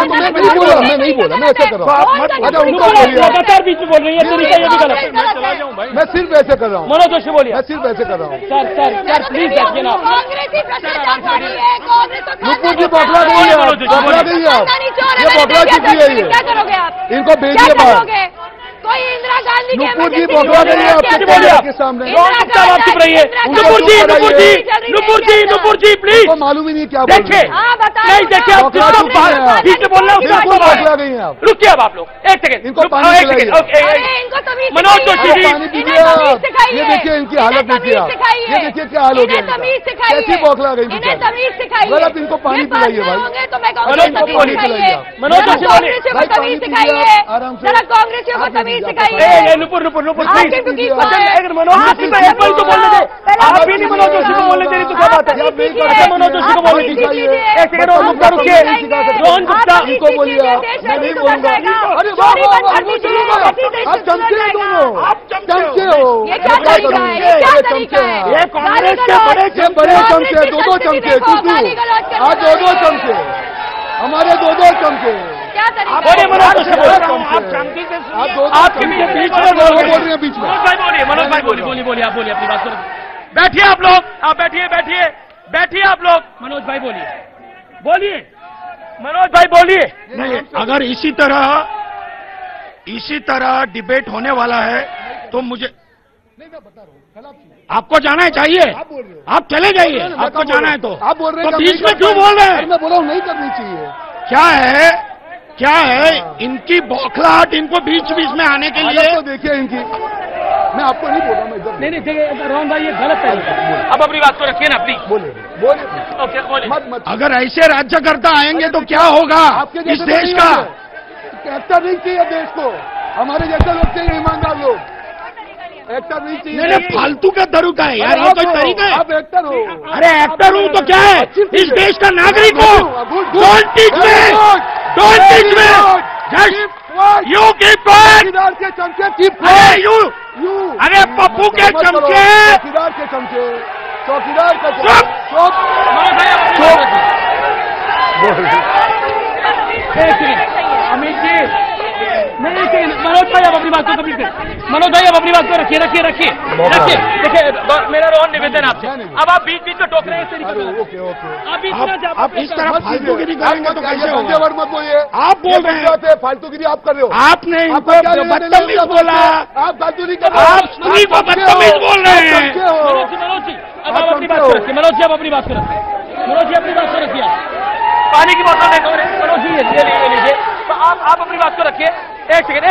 [SPEAKER 9] मैं नहीं बोला, मैं ऐसे कर रहा हूँ। अच्छा उनको बोलिए,
[SPEAKER 2] लगातार बीच में बोल रही है, तरीका ये भी गलत है।
[SPEAKER 12] मैं चला जाऊं भाई,
[SPEAKER 9] मैं सिर्फ ऐसे कर रहा हूँ।
[SPEAKER 2] मनोज जोशी बोलिए,
[SPEAKER 9] मैं सिर्फ ऐसे कर रहा हूँ।
[SPEAKER 2] सर प्लीज देखिए ना,
[SPEAKER 9] नुपुर जी बकला गई है, बकला गई है आप, ये बकला चुकी है, ये
[SPEAKER 10] क्या करोगे आप?
[SPEAKER 9] इनको भेजिए बाहर।
[SPEAKER 10] कोई इंदिरा गांधी
[SPEAKER 9] नुपुर जी बकला गई है आपके सामने।
[SPEAKER 2] आप चुप रहिए। नुपुर जी प्लीज,
[SPEAKER 9] मालूम ही नहीं क्या
[SPEAKER 2] देखिए, नहीं देखिए, आप बीच में बोल रहे हो,
[SPEAKER 9] बकला गई है आप।
[SPEAKER 2] रुकिए अब आप लोग, एक सेकंड,
[SPEAKER 9] इनको पानी पिलाइए।
[SPEAKER 2] मनोज जोशी जी,
[SPEAKER 9] पानी पीजिए आप। ये देखिए इनकी हालत देखिए आप, ये देखिए क्या हाल हो गया, कैसी बौखला गई, गलत। इनको पानी पिलाइए भाई,
[SPEAKER 2] मनोज जोशी बोलिए,
[SPEAKER 9] आराम से।
[SPEAKER 10] कांग्रेसियों को तमीज
[SPEAKER 2] नुपुर मनोज जोशी को बोलने दे, आप भी नहीं मनोज जोशी को बोलने दे रही तो क्या बात है? मनोज जोशी को बोलने दीजिए, एक सेकंड रोहन गुप्ता रुकिए, रोहन गुप्ता
[SPEAKER 9] इनको बोलिए, मैं नहीं बोलूंगा। अरे आप चमचे हैं दोनों, आप चमचे हो,
[SPEAKER 10] ये क्या तरीका है? ये क्या तरीका है?
[SPEAKER 11] ये कांग्रेस के
[SPEAKER 9] बड़े चमचे, दो चमचे, आज दो चमचे, हमारे दो चमचे।
[SPEAKER 10] क्या तरीका?
[SPEAKER 2] बोलिए मनोज जोशी बोलिए,
[SPEAKER 11] आप शांति से सुनिए।
[SPEAKER 2] आपके बीच में
[SPEAKER 9] बोल रहे हैं बीच में।
[SPEAKER 2] मनोज भाई बोलिए, आप बोलिए अपनी बात करो। बैठिए आप लोग, आप बैठिए आप लोग। मनोज भाई बोलिए, मनोज भाई बोलिए।
[SPEAKER 11] नहीं, अगर इसी तरह डिबेट होने वाला है तो मुझे आपको जाना चाहिए, आप चले जाइए, आपको जाना है तो
[SPEAKER 9] आप बोल रहे हैं
[SPEAKER 11] बीच में क्यों बोल रहे हैं?
[SPEAKER 9] मैं बोला हूं नहीं करनी चाहिए।
[SPEAKER 11] क्या है इनकी बौखलाहट, इनको बीच में आने के लिए?
[SPEAKER 9] तो देखिए इनकी, मैं आपको नहीं बोल रहा, मैं इधर
[SPEAKER 2] नहीं देखिए रोहन भाई, ये गलत है। अब अपनी बात को रखिए ना, प्लीज
[SPEAKER 9] बोलिए। मत
[SPEAKER 11] अगर ऐसे राज्यकर्ता आएंगे तो क्या होगा इस देश का?
[SPEAKER 9] एक्टर नहीं चाहिए देश को, हमारे जैसे लोग चाहिए, ईमानदार लोग। एक्टर नहीं चाहिए।
[SPEAKER 11] नहीं, फालतू का तरीका है यार, ये कोई तरीका है?
[SPEAKER 9] आप एक्टर हो।
[SPEAKER 11] अरे एक्टर हूँ तो क्या है, इस देश का नागरिक हूँ। Don't teach me, you keep quiet.
[SPEAKER 9] चौकीदार के चमचे कीप
[SPEAKER 11] क्वाइट। यू अरे पप्पू के चमचे,
[SPEAKER 9] चौकीदार के चमचे, चौकीदार का
[SPEAKER 2] अमित जी, नहीं मनोज भाई आप अपनी बात को कंप्लीट करें। मनोज भाई आप अपनी बात को रखिए। देखिए मेरा रोहन निवेदन आपसे, अब आप बीच में टोक रहे हैं इस तरीके से। आप बीच में
[SPEAKER 11] आप इस तरह फालतूगिरी करेंगे तो कैसे होगा?
[SPEAKER 9] वर्ड मत बोलिए,
[SPEAKER 11] आप बोल रहे हैं
[SPEAKER 9] फालतूगिरी आप कर रहे हो।
[SPEAKER 11] आपने इनको बदतमीज बोला,
[SPEAKER 9] आप फालतू नहीं कर रहे,
[SPEAKER 11] आप स्त्री को बदतमीज बोल रहे हैं।
[SPEAKER 2] मनोज जी अब आप अपनी बात को रखिए। मनोज जी आप अपनी बात को रखिए। पानी की बोतल नहीं दो रहे मनोज जी, ये लीजिए। तो आप अपनी बात को रखिए। एक सेकेंड,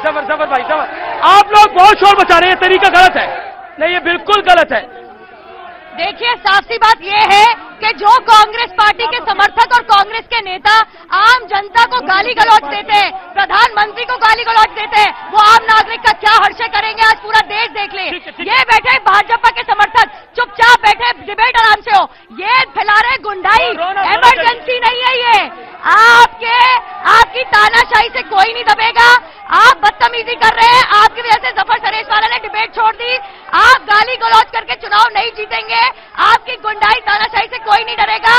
[SPEAKER 2] जबर भाई जबर, आप लोग बहुत शोर मचा रहे हैं, तरीका गलत है। नहीं, ये बिल्कुल गलत है।
[SPEAKER 10] देखिए, साफ सी बात यह है कि जो कांग्रेस पार्टी के समर्थक और कांग्रेस के नेता आम जनता को गाली गलौज देते हैं, प्रधानमंत्री को गाली गलौज देते हैं, वो आम नागरिक का क्या हर्षे करेंगे आज पूरा देश देख ले। ये बैठे भाजपा के समर्थक चुपचाप बैठे, डिबेट आराम से हो, ये फैला रहे गुंडाई, इमरजेंसी नहीं है ये। आपकी तानाशाही से कोई नहीं दबेगा। आप बदतमीजी कर रहे हैं, आपकी वजह से जफर सरेशवाला ने डिबेट छोड़ दी। आप गाली गलौज करके चुनाव नहीं जीतेंगे। आपकी गुंडाई तानाशाही से कोई नहीं डरेगा।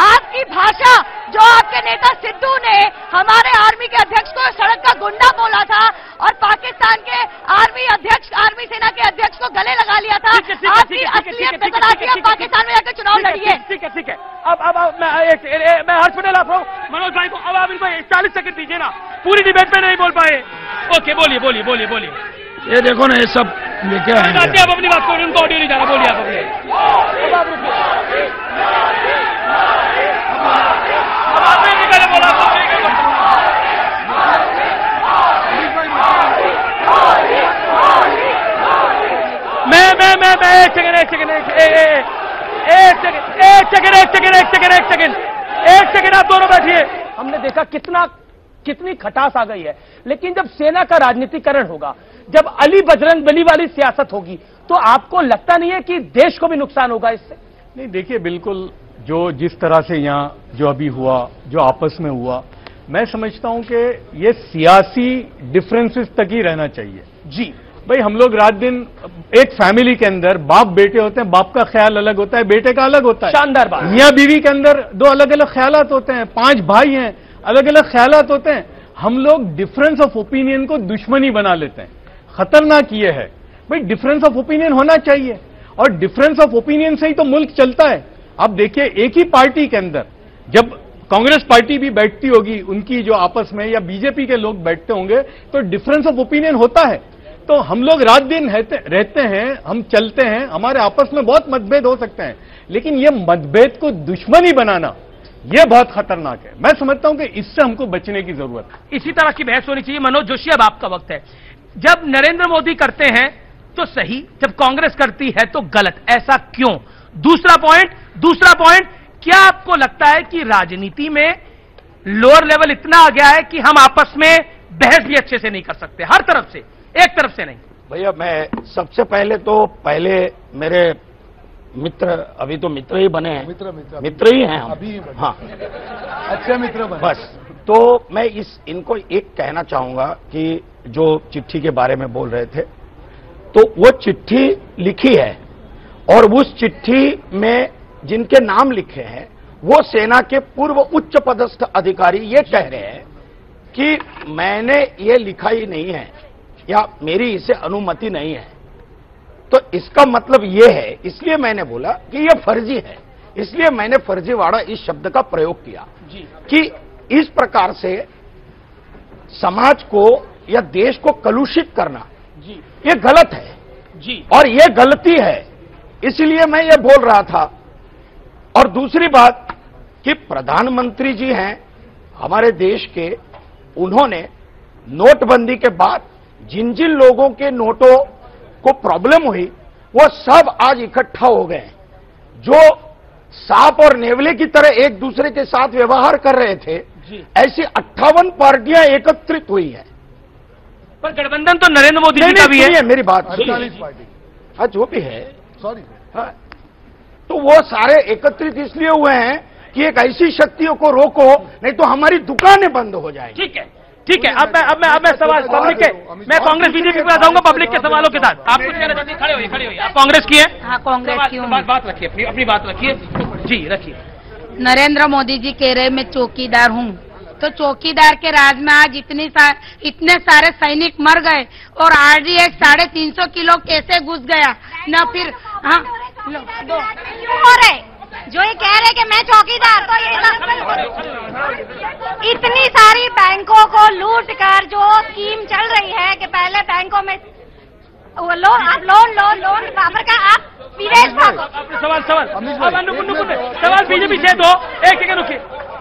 [SPEAKER 10] आपकी भाषा, जो आपके नेता सिद्धू ने हमारे आर्मी के अध्यक्ष को सड़क का गुंडा बोला था और पाकिस्तान के आर्मी सेना के अध्यक्ष को गले लगा लिया था, आपकी असलियत नजर आती है। पाकिस्तान में जाकर चुनाव लड़िए।
[SPEAKER 2] ठीक है। अब मैं हर्ष पटेल आप हूँ मनोज भाई को, अब आप इनको 40 सेकंड दीजिए ना, पूरी डिबेट में नहीं बोल पाए। ओके, बोलिए।
[SPEAKER 11] ये देखो ना, ये सब ये क्या है?
[SPEAKER 2] आप अपनी बात करो, उनको ऑडियो नहीं जा रहा, बोलिए आप अपनी। एक सेकंड आप दोनों बैठिए। हमने देखा कितना कितनी खटास आ गई है। लेकिन जब सेना का राजनीतिकरण होगा, जब अली बजरंग बली वाली सियासत होगी, तो आपको लगता नहीं है कि देश को भी नुकसान होगा इससे?
[SPEAKER 12] नहीं, देखिए, बिल्कुल जो जिस तरह से यहाँ जो अभी हुआ, जो आपस में हुआ, मैं समझता हूं कि ये सियासी डिफरेंसेस तक ही रहना चाहिए।
[SPEAKER 2] जी
[SPEAKER 12] भाई, हम लोग रात दिन एक फैमिली के अंदर बाप बेटे होते हैं, बाप का ख्याल अलग होता है, बेटे का अलग होता है।
[SPEAKER 2] शानदार बात।
[SPEAKER 12] मियां बीवी के अंदर दो अलग अलग ख्यालात होते हैं, 5 भाई हैं, अलग अलग ख्यालात होते हैं। हम लोग डिफरेंस ऑफ ओपिनियन को दुश्मनी बना लेते हैं। खतरनाक ये है भाई, डिफरेंस ऑफ ओपिनियन होना चाहिए, और डिफरेंस ऑफ ओपिनियन से ही तो मुल्क चलता है। आप देखिए, एक ही पार्टी के अंदर जब कांग्रेस पार्टी भी बैठती होगी, उनकी जो आपस में, या बीजेपी के लोग बैठते होंगे, तो डिफरेंस ऑफ ओपिनियन होता है। तो हम लोग रात दिन रहते हैं, हम चलते हैं, हमारे आपस में बहुत मतभेद हो सकते हैं, लेकिन ये मतभेद को दुश्मनी बनाना, यह बहुत खतरनाक है। मैं समझता हूं कि इससे हमको बचने की जरूरत है।
[SPEAKER 2] इसी तरह की बहस होनी चाहिए। मनोज जोशी, अब आपका वक्त है। जब नरेंद्र मोदी करते हैं तो सही, जब कांग्रेस करती है तो गलत, ऐसा क्यों? दूसरा पॉइंट, क्या आपको लगता है कि राजनीति में लोअर लेवल इतना आ गया है कि हम आपस में बहस भी अच्छे से नहीं कर सकते, हर तरफ से, एक तरफ से नहीं?
[SPEAKER 11] भैया, मैं सबसे पहले मेरे मित्र, अभी तो मित्र ही बने हैं, मित्र ही हैं हम अभी। हाँ,
[SPEAKER 9] अच्छे मित्र बने।
[SPEAKER 11] बस, तो मैं इनको एक कहना चाहूंगा कि जो चिट्ठी के बारे में बोल रहे थे, तो वो चिट्ठी लिखी है, और उस चिट्ठी में जिनके नाम लिखे हैं वो सेना के पूर्व उच्च पदस्थ अधिकारी ये कह रहे हैं कि मैंने ये लिखा ही नहीं है, या मेरी इसे अनुमति नहीं है। तो इसका मतलब ये है, इसलिए मैंने बोला कि ये फर्जी है, इसलिए मैंने फर्जीवाड़ा इस शब्द का प्रयोग किया जी। कि इस प्रकार से समाज को या देश को कलुषित करना जी, ये गलत है जी, और ये गलती है, इसलिए मैं ये बोल रहा था। और दूसरी बात कि प्रधानमंत्री जी हैं हमारे देश के, उन्होंने नोटबंदी के बाद जिन जिन लोगों के नोटों को प्रॉब्लम हुई, वो सब आज इकट्ठा हो गए हैं। जो सांप और नेवले की तरह एक दूसरे के साथ व्यवहार कर रहे थे, ऐसी 58 पार्टियां एकत्रित हुई हैं।
[SPEAKER 2] पर गठबंधन तो नरेंद्र मोदी जी का भी है।
[SPEAKER 11] मेरी बात,
[SPEAKER 9] 48 पार्टी,
[SPEAKER 11] हाँ, जो भी है,
[SPEAKER 9] सॉरी,
[SPEAKER 11] हाँ, तो वो सारे एकत्रित इसलिए हुए हैं कि एक ऐसी शक्तियों को रोको, नहीं तो हमारी दुकानें बंद हो जाएंगी।
[SPEAKER 2] ठीक है, ठीक है। अब मैं सवाल पब्लिक के, मैं कांग्रेस बीजेपी पे जाऊंगा पब्लिक के सवालों के साथ। आप कुछ कहना चाहते हैं? खड़े होइए। आप कांग्रेस की है?
[SPEAKER 16] हाँ, कांग्रेस की हूँ।
[SPEAKER 2] बात रखिए, अपनी बात रखिए जी, रखिए।
[SPEAKER 16] नरेंद्र मोदी जी कह रहे मैं चौकीदार हूँ, तो चौकीदार के राज में आज इतने सारे सैनिक मर गए, और RDX 350 किलो कैसे घुस गया न? फिर हाँ,
[SPEAKER 10] जो ये कह रहे कि मैं चौकीदार, तो इतनी सारी बैंकों को लूट कर जो स्कीम चल रही है कि पहले बैंकों में वो लोन बराबर का, आप विदेश भागो।
[SPEAKER 2] सवाल बीजेपी से दो, एक सेकंड रुकिए।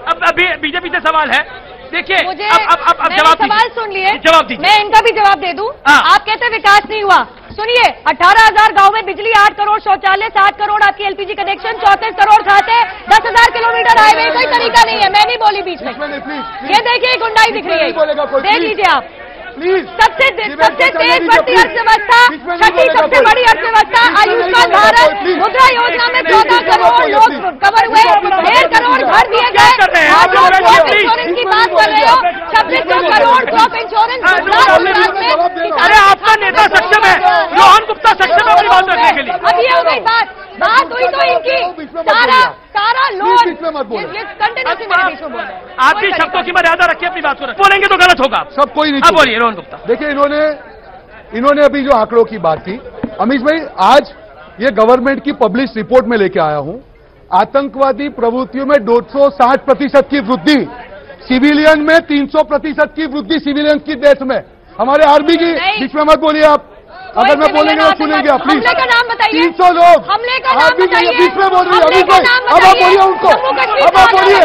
[SPEAKER 2] अब बीजेपी से सवाल है, देखिए, अब जवाब
[SPEAKER 10] सवाल सुन लिए,
[SPEAKER 2] जवाब दीजिए।
[SPEAKER 10] मैं इनका भी जवाब दे दूं। आप कहते विकास नहीं हुआ, सुनिए, 18,000 गांव में बिजली, 8 करोड़ शौचालय, 7 करोड़ आपकी LPG कनेक्शन, 34 करोड़ खाते, 10,000 किलोमीटर हाईवे, कोई तरीका नहीं है। मैं नहीं बोली बीच में, ये देखिए गुंडाई दिख रही है, देख लीजिए आप। सबसे तेज बढ़ती अर्थव्यवस्था, छठी सबसे बड़ी अर्थव्यवस्था, आयुष्मान भारत, मुद्रा योजना में 14 करोड़ लोग कवर हुए, 1.5 करोड़ घर दिए गए। आप लोग क्रॉप इंश्योरेंस की बात कर रहे हो, 2600 करोड़ क्रॉप इंश्योरेंस में।
[SPEAKER 2] अरे आपका नेता सक्षम है, रोहन गुप्ता सक्षम है अपनी बात रखने के लिए।
[SPEAKER 10] अब ये हो गई बात हुई तो इनकी सारा लोन कंटिन्यूसली मेरे बीच में बोल रहे हैं।
[SPEAKER 2] आप भी शब्दों की मर्यादा रखिए, अपनी बात को बोलेंगे तो गलत होगा।
[SPEAKER 9] सब कोई नहीं
[SPEAKER 2] बोलिए रोहन गुप्ता।
[SPEAKER 9] देखिए, इन्होंने अभी जो आंकड़ों की बात की, अमीश भाई, आज ये गवर्नमेंट की पब्लिश रिपोर्ट में लेके आया हूं। आतंकवादी प्रवृत्तियों में 260% की वृद्धि, सिविलियन में 300% की वृद्धि, सिविलियन की देश में। हमारे आर्मी की बीच में मत बोलिए आप, अगर मैं बोलेंगे तो सुनेंगे आप, प्लीज। 300 लोग आर्मी के बीच में बोल रही है अभी भाई, अब आप बोलिए उनको, अब आप बोलिए,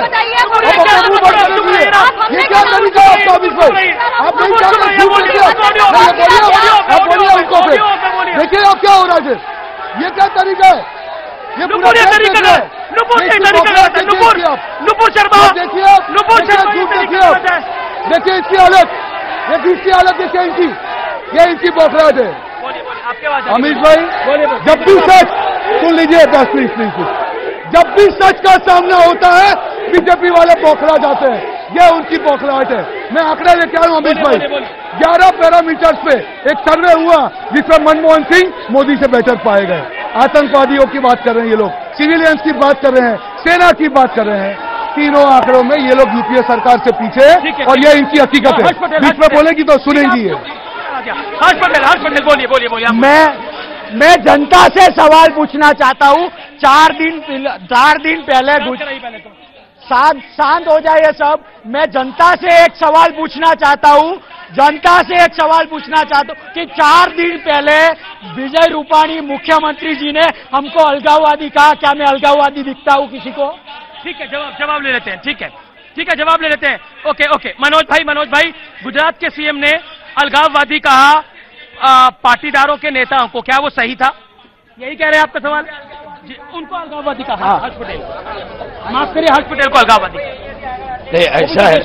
[SPEAKER 9] ये क्या तरीका है आपका अमीश भाई? आप नहीं चाहते, आप बोलिए उनको फिर। देखिए आप क्या हो रहा है, ये क्या तरीका है? ये पूरा तरीका है,
[SPEAKER 2] नुपुर शर्मा,
[SPEAKER 9] देखिए आप,
[SPEAKER 2] नुपुर
[SPEAKER 9] देखिए आप, देखिए इसकी हालत, इसकी हालत देखिए इनकी, ये इनकी बौखलाहट है। अमित भाई जब भी सच, सुन लीजिए बस प्लीज प्लीज, जब भी सच का सामना होता है बीजेपी वाले बौखला जाते हैं, ये उनकी बौखलाहट है। मैं आंकड़ा लेके आया हूं अमित भाई, 11 पैरामीटर्स पे एक सर्वे हुआ जिसमें मनमोहन सिंह मोदी से बेहतर पाए गए। आतंकवादियों की बात कर रहे हैं ये लोग, सिविलियंस की बात कर रहे हैं, सेना की बात कर रहे हैं, तीनों आंकड़ों में ये लोग यूपीए सरकार से पीछे है और ये इनकी हकीकत है। बीच में बोलेगी तो सुनेंगी ये।
[SPEAKER 13] हर्ष पटेल बोलिए।
[SPEAKER 15] मैं जनता से सवाल पूछना चाहता हूं। 4 दिन पहले शांत हो जाइए सब। मैं जनता से एक सवाल पूछना चाहता हूं, कि 4 दिन पहले विजय रूपाणी मुख्यमंत्री जी ने हमको अलगाववादी कहा। क्या मैं अलगाववादी दिखता हूं किसी को?
[SPEAKER 13] ठीक है, जवाब ले लेते हैं। ठीक है, जवाब ले लेते हैं। ओके मनोज भाई, गुजरात के सीएम ने अलगाववादी कहा पाटीदारों के नेताओं को, क्या वो सही था? यही कह रहे हैं आपका सवाल? उनको अलगाववादी कहा? हर्ष पटेल, माफ करिए, हर्ष पटेल को अलगाववादी?
[SPEAKER 11] नहीं, ऐसा है,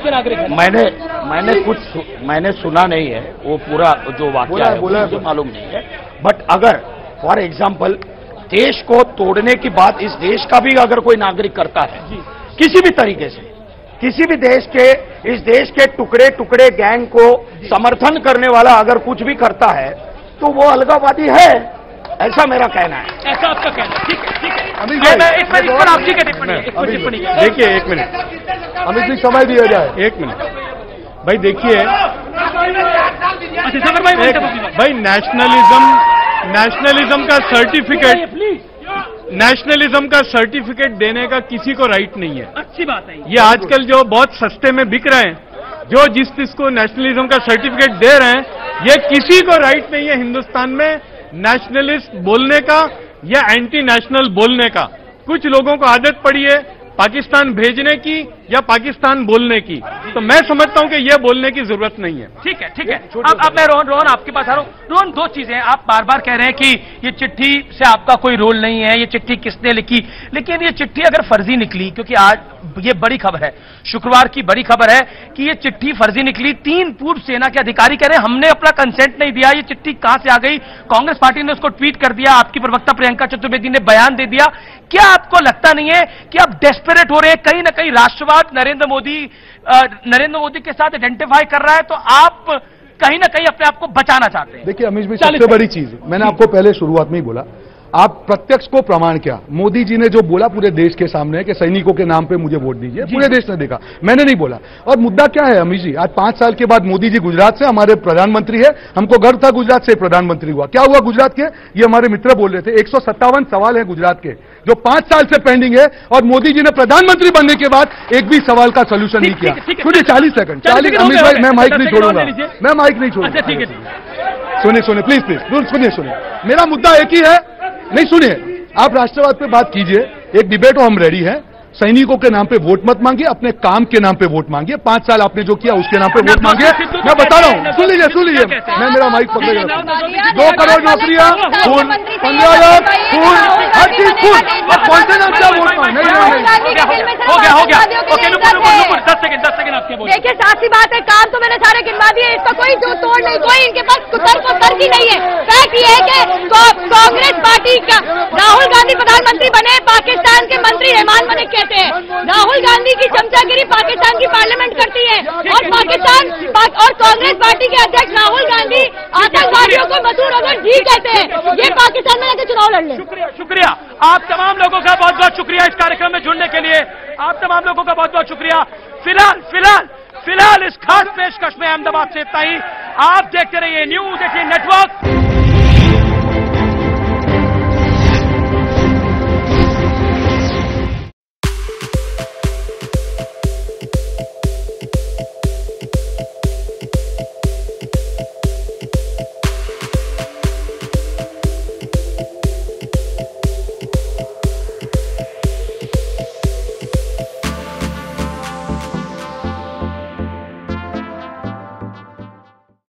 [SPEAKER 11] मैंने सुना नहीं है वो पूरा जो वाकया है, मुझे मालूम नहीं है। बट अगर फॉर एग्जाम्पल देश को तोड़ने की बात इस देश का भी अगर कोई नागरिक करता है किसी भी तरीके से, किसी भी इस देश के टुकड़े टुकड़े गैंग को समर्थन करने वाला अगर कुछ भी करता है तो वो अलगाववादी है, ऐसा मेरा कहना है।
[SPEAKER 13] ऐसा आपका कहना है? ठीक है। इस पर आपकी क्या टिप्पणी?
[SPEAKER 12] देखिए, 1 मिनट
[SPEAKER 9] अमित जी, समय दिया जाए।
[SPEAKER 12] 1 मिनट भाई, देखिए भाई, नेशनलिज्म का सर्टिफिकेट देने का किसी को राइट नहीं है।
[SPEAKER 13] अच्छी बात है।
[SPEAKER 12] ये आजकल जो बहुत सस्ते में बिक रहे हैं, जो जिसको नेशनलिज्म का सर्टिफिकेट दे रहे हैं, ये किसी को राइट नहीं है हिंदुस्तान में नेशनलिस्ट बोलने का या एंटी नेशनल बोलने का। कुछ लोगों को आदत पड़ी है पाकिस्तान भेजने की या पाकिस्तान बोलने की, तो मैं समझता हूं कि यह बोलने की जरूरत नहीं है।
[SPEAKER 13] ठीक है। अब मैं रोहन आपके पास आ रहा हूं। रोहन, 2 चीजें हैं। आप बार बार कह रहे हैं कि ये चिट्ठी से आपका कोई रोल नहीं है, ये चिट्ठी किसने लिखी, लेकिन ये चिट्ठी अगर फर्जी निकली, क्योंकि आज ये बड़ी खबर है, शुक्रवार की बड़ी खबर है कि ये चिट्ठी फर्जी निकली। 3 पूर्व सेना के अधिकारी कह रहे हैं हमने अपना कंसेंट नहीं दिया, ये चिट्ठी कहां से आ गई? कांग्रेस पार्टी ने उसको ट्वीट कर दिया, आपकी प्रवक्ता प्रियंका चतुर्वेदी ने बयान दे दिया। क्या आपको लगता नहीं है कि आप डेस्परेट हो रहे हैं? कहीं ना कहीं राष्ट्रवाद नरेंद्र मोदी के साथ आइडेंटिफाई कर रहा है, तो आप कहीं ना कहीं अपने आप को बचाना चाहते हैं।
[SPEAKER 9] देखिए अमीश भाई, सबसे बड़ी चीज मैंने आपको पहले शुरुआत में ही बोला, आप प्रत्यक्ष को प्रमाण क्या? मोदी जी ने जो बोला पूरे देश के सामने कि सैनिकों के नाम पे मुझे वोट दीजिए, पूरे देश ने देखा, मैंने नहीं बोला। और मुद्दा क्या है अमीश जी, आज 5 साल के बाद मोदी जी गुजरात से हमारे प्रधानमंत्री है, हमको गर्व था गुजरात से प्रधानमंत्री हुआ। क्या हुआ गुजरात के? ये हमारे मित्र बोल रहे थे, 157 सवाल है गुजरात के जो 5 साल से पेंडिंग है, और मोदी जी ने प्रधानमंत्री बनने के बाद एक भी सवाल का सोल्यूशन नहीं किया। सुनिए, 40 सेकंड, 40। अमीश भाई, मैं माइक नहीं छोड़ूंगा, मैं माइक नहीं छोड़ूंगा। सुनिए प्लीज, सुनिए, मेरा मुद्दा एक ही है। नहीं सुनिए, आप राष्ट्रवाद पे बात कीजिए, एक डिबेट हो, हम रेडी हैं। सैनिकों के नाम पे वोट मत मांगिए, अपने काम के नाम पे वोट मांगिए। 5 साल आपने जो किया उसके नाम पे वोट मांगिए। मैं बता रहा हूं, सुन लीजिए, मैं मेरा माइक पकड़ेगा। 2 करोड़ नौकरियां, खून, 15 लाख, खून, हर चीज खून, अब कौन से नाम से वोट मांग? नहीं,
[SPEAKER 13] हो गया। ओके, रुको 10 सेकंड आपके बोल।
[SPEAKER 10] देखिए, साफ सी बात है, काम तो मैंने सारे गिनवा दिए, इसका कोई जो तोड़ नहीं, कोई इनके पास तर्क ही नहीं है। फैक्ट ये है कि कांग्रेस पार्टी का राहुल गांधी प्रधानमंत्री बने, पाकिस्तान के मंत्री रहमान मलिक कहते हैं राहुल गांधी की चमचागिरी पाकिस्तान की पार्लियामेंट करती है, और कांग्रेस पार्टी के अध्यक्ष राहुल गांधी आतंकवादियों को मसूद अजहर जी कहते हैं। ये पाकिस्तान में जाकर चुनाव लड़ ले।
[SPEAKER 13] शुक्रिया आप तमाम लोगों का, बहुत बहुत शुक्रिया इस कार्यक्रम में जुड़ने के लिए। आप तमाम लोगों का बहुत बहुत शुक्रिया। फिलहाल इस खास पेशकश में अहमदाबाद से इतना ही। आप देखते रहिए न्यूज़ 18 नेटवर्क।